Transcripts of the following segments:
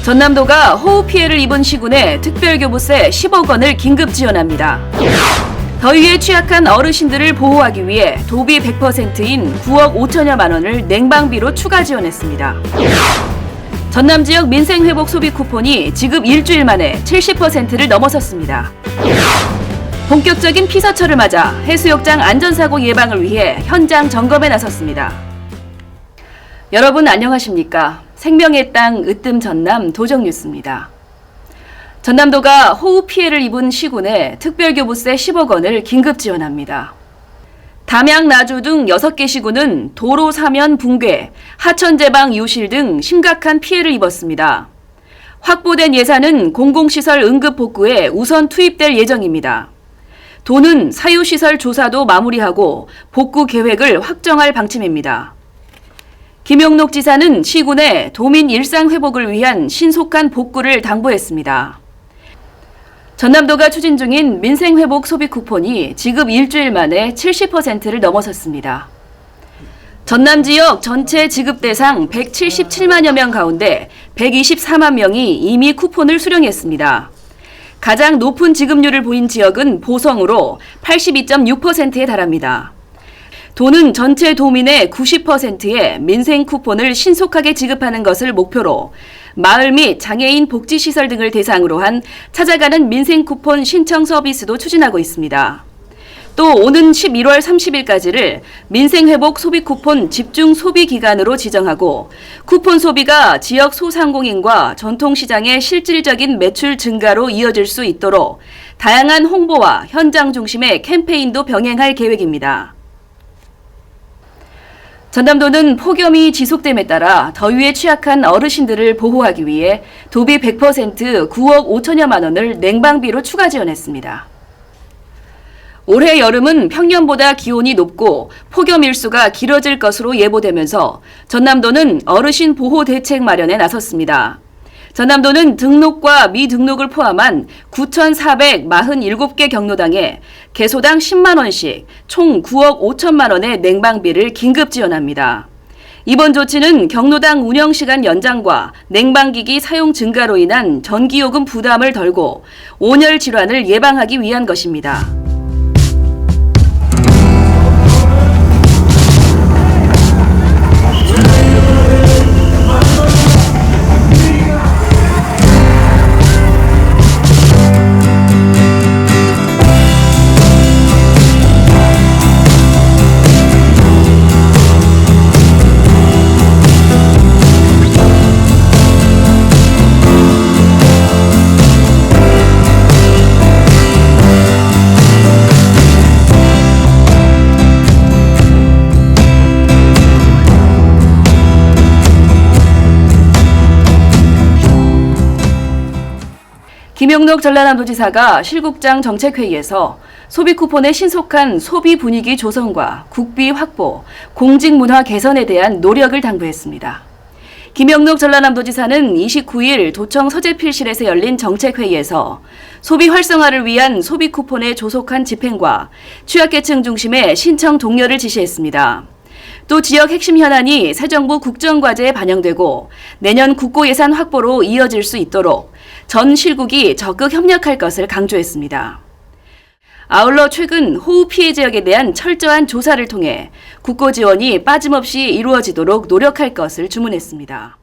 전남도가 호우 피해를 입은 시군에 특별교부세 10억 원을 긴급 지원합니다. 더위에 취약한 어르신들을 보호하기 위해 도비 100%인 9억 5천여만 원을 냉방비로 추가 지원했습니다. 전남 지역 민생회복 소비 쿠폰이 지급 일주일 만에 70%를 넘어섰습니다. 본격적인 피서철을 맞아 해수욕장 안전사고 예방을 위해 현장 점검에 나섰습니다. 여러분 안녕하십니까? 생명의 땅 으뜸 전남 도정뉴스입니다. 전남도가 호우 피해를 입은 시군에 특별교부세 10억 원을 긴급 지원합니다. 담양, 나주 등 6개 시군은 도로 사면 붕괴, 하천 제방 유실 등 심각한 피해를 입었습니다. 확보된 예산은 공공시설 응급 복구에 우선 투입될 예정입니다. 도는 사유시설 조사도 마무리하고 복구 계획을 확정할 방침입니다. 김용록 지사는 시군에 도민 일상 회복을 위한 신속한 복구를 당부했습니다. 전남도가 추진 중인 민생회복 소비 쿠폰이 지급 일주일 만에 70%를 넘어섰습니다. 전남 지역 전체 지급 대상 177만여 명 가운데 124만 명이 이미 쿠폰을 수령했습니다. 가장 높은 지급률을 보인 지역은 보성으로 82.6%에 달합니다. 도는 전체 도민의 90%의 민생 쿠폰을 신속하게 지급하는 것을 목표로 마을 및 장애인 복지시설 등을 대상으로 한 찾아가는 민생 쿠폰 신청 서비스도 추진하고 있습니다. 또 오는 11월 30일까지를 민생회복 소비 쿠폰 집중 소비 기간으로 지정하고 쿠폰 소비가 지역 소상공인과 전통시장의 실질적인 매출 증가로 이어질 수 있도록 다양한 홍보와 현장 중심의 캠페인도 병행할 계획입니다. 전남도는 폭염이 지속됨에 따라 더위에 취약한 어르신들을 보호하기 위해 도비 100% 9억 5천여만 원을 냉방비로 추가 지원했습니다. 올해 여름은 평년보다 기온이 높고 폭염 일수가 길어질 것으로 예보되면서 전남도는 어르신 보호 대책 마련에 나섰습니다. 전남도는 등록과 미등록을 포함한 9,447개 경로당에 개소당 10만 원씩 총 9억 5천만 원의 냉방비를 긴급 지원합니다. 이번 조치는 경로당 운영시간 연장과 냉방기기 사용 증가로 인한 전기요금 부담을 덜고 온열 질환을 예방하기 위한 것입니다. 김용록 전라남도지사가 실국장 정책회의에서 소비쿠폰의 신속한 소비 분위기 조성과 국비 확보, 공직문화 개선에 대한 노력을 당부했습니다. 김용록 전라남도지사는 29일 도청 서재필실에서 열린 정책회의에서 소비 활성화를 위한 소비쿠폰의 조속한 집행과 취약계층 중심의 신청 독려를 지시했습니다. 또 지역 핵심 현안이 새 정부 국정과제에 반영되고 내년 국고예산 확보로 이어질 수 있도록 전 실국이 적극 협력할 것을 강조했습니다. 아울러 최근 호우 피해 지역에 대한 철저한 조사를 통해 국고 지원이 빠짐없이 이루어지도록 노력할 것을 주문했습니다.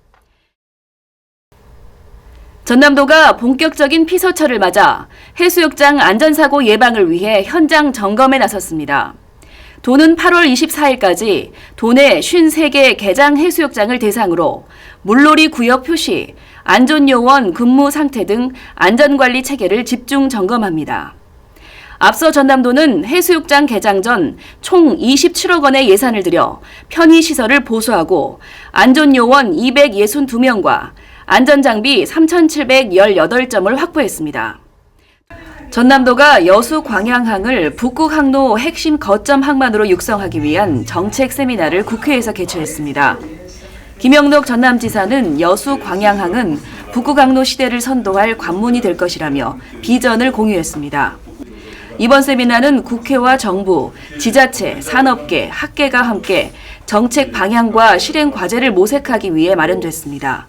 전남도가 본격적인 피서철을 맞아 해수욕장 안전사고 예방을 위해 현장 점검에 나섰습니다. 도는 8월 24일까지 도내 53개 개장 해수욕장을 대상으로 물놀이 구역 표시, 안전요원 근무 상태 등 안전관리 체계를 집중 점검합니다. 앞서 전남도는 해수욕장 개장 전 총 27억 원의 예산을 들여 편의시설을 보수하고 안전요원 262명과 안전장비 3,718점을 확보했습니다. 전남도가 여수 광양항을 북극항로 핵심 거점 항만으로 육성하기 위한 정책 세미나를 국회에서 개최했습니다. 김영록 전남지사는 여수 광양항은 북극항로 시대를 선도할 관문이 될 것이라며 비전을 공유했습니다. 이번 세미나는 국회와 정부, 지자체, 산업계, 학계가 함께 정책 방향과 실행 과제를 모색하기 위해 마련됐습니다.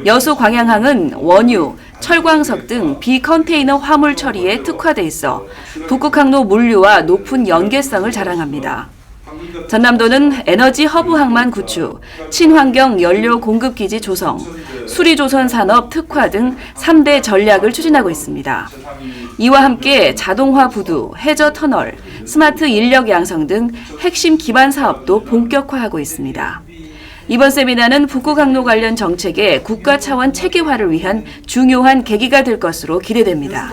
여수 광양항은 원유, 철광석 등 비컨테이너 화물 처리에 특화돼 있어 북극항로 물류와 높은 연계성을 자랑합니다. 전남도는 에너지 허브 항만 구축, 친환경 연료 공급 기지 조성, 수리조선 산업 특화 등 3대 전략을 추진하고 있습니다. 이와 함께 자동화 부두, 해저 터널, 스마트 인력 양성 등 핵심 기반 사업도 본격화하고 있습니다. 이번 세미나는 북극항로 관련 정책의 국가 차원 체계화를 위한 중요한 계기가 될 것으로 기대됩니다.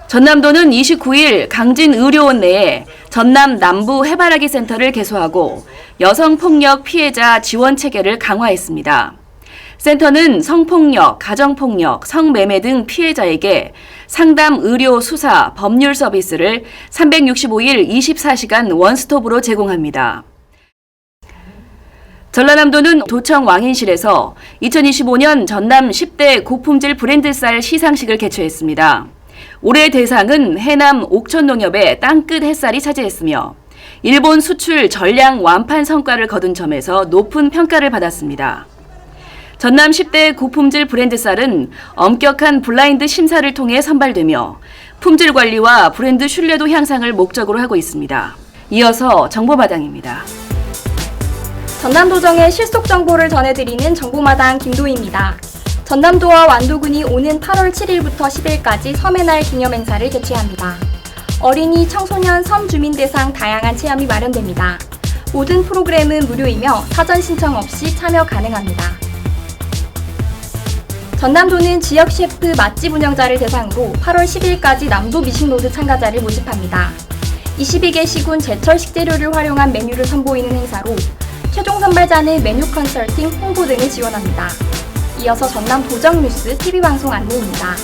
전남도는 29일 강진의료원 내에 전남 남부 해바라기 센터를 개소하고 여성폭력 피해자 지원 체계를 강화했습니다. 센터는 성폭력, 가정폭력, 성매매 등 피해자에게 상담, 의료, 수사, 법률 서비스를 365일 24시간 원스톱으로 제공합니다. 전라남도는 도청 왕인실에서 2025년 전남 10대 고품질 브랜드 쌀 시상식을 개최했습니다. 올해 대상은 해남 옥천농협의 땅끝 햇살이 차지했으며 일본 수출 전량 완판 성과를 거둔 점에서 높은 평가를 받았습니다. 전남 10대 고품질 브랜드 쌀은 엄격한 블라인드 심사를 통해 선발되며 품질 관리와 브랜드 신뢰도 향상을 목적으로 하고 있습니다. 이어서 정보마당입니다. 전남도정의 실속 정보를 전해드리는 정보마당 김도희입니다. 전남도와 완도군이 오는 8월 7일부터 10일까지 섬의 날 기념 행사를 개최합니다. 어린이, 청소년, 섬 주민 대상 다양한 체험이 마련됩니다. 모든 프로그램은 무료이며 사전 신청 없이 참여 가능합니다. 전남도는 지역 셰프 맛집 운영자를 대상으로 8월 10일까지 남도 미식로드 참가자를 모집합니다. 22개 시군 제철 식재료를 활용한 메뉴를 선보이는 행사로 최종 선발자는 메뉴 컨설팅, 홍보 등을 지원합니다. 이어서 전남 도정 뉴스 TV 방송 안내입니다.